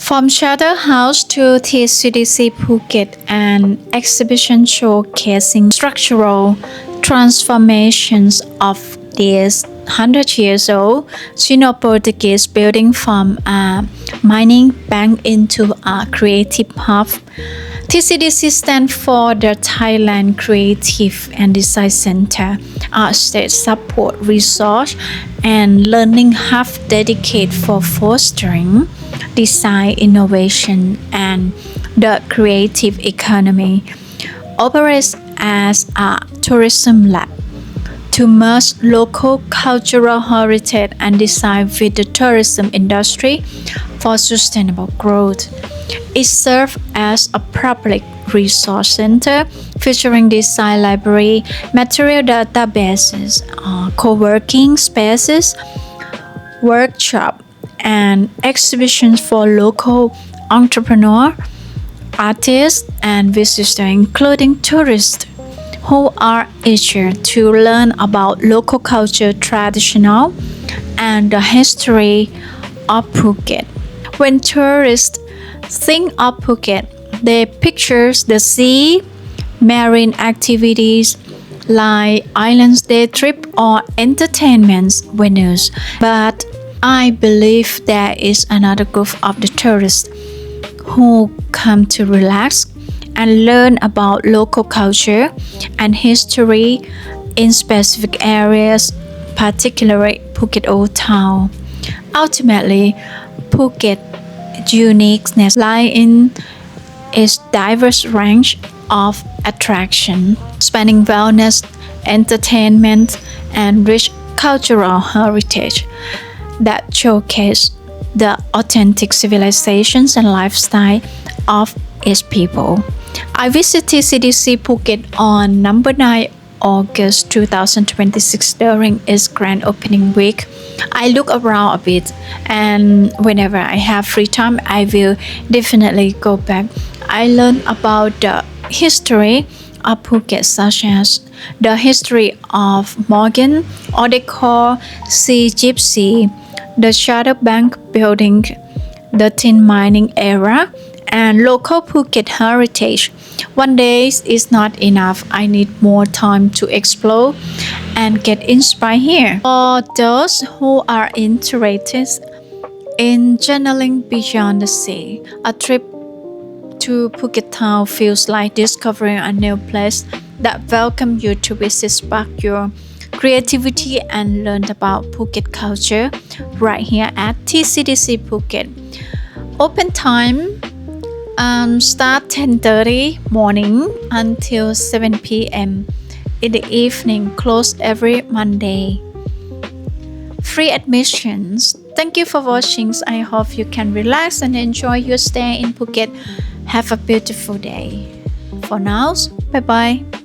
From Charterhouse to TCDC Phuket, an exhibition showcasing structural transformations of this 100 years old Sino-Portuguese building from a mining bank into a creative hub. TCDC stands for the Thailand Creative and Design Center, a state support resource and learning hub dedicated for fostering design innovation and the creative economy. Operates as a tourism lab to merge local cultural heritage and design with the tourism industry for sustainable growth. It serves as a public resource center featuring design library, material databases, co-working spaces, workshop, and exhibitions for local entrepreneurs, artists, and visitors, including tourists who are eager to learn about local culture, traditional, and the history of Phuket. When tourists think of Phuket, they picture the sea, marine activities like islands day trip or entertainment venues. But I believe there is another group of the tourists who come to relax and learn about local culture and history in specific areas, particularly Phuket Old Town. Ultimately, Phuket's uniqueness lies in its diverse range of attractions, spanning wellness, entertainment, and rich cultural heritage that showcase the authentic civilizations and lifestyle of its people. I visited CDC Phuket on number 9 August 2026 during its grand opening week. I look around a bit, and whenever I have free time, I will definitely go back. I learned about the history of Phuket, such as the history of Morgan, or they call Sea Gypsy, the Shadow Bank building, the tin mining era, and local Phuket heritage. One day is not enough. I need more time to explore and get inspired here. For those who are interested in journaling beyond the sea, a trip to Phuket town feels like discovering a new place that welcomes you to visit, spark your creativity, and learn about Phuket culture right here at TCDC Phuket. Open time start 10:30 morning until 7 p.m. in the evening, closed every Monday. Free admissions. Thank you for watching. I hope you can relax and enjoy your stay in Phuket. Have a beautiful day. For now, bye bye.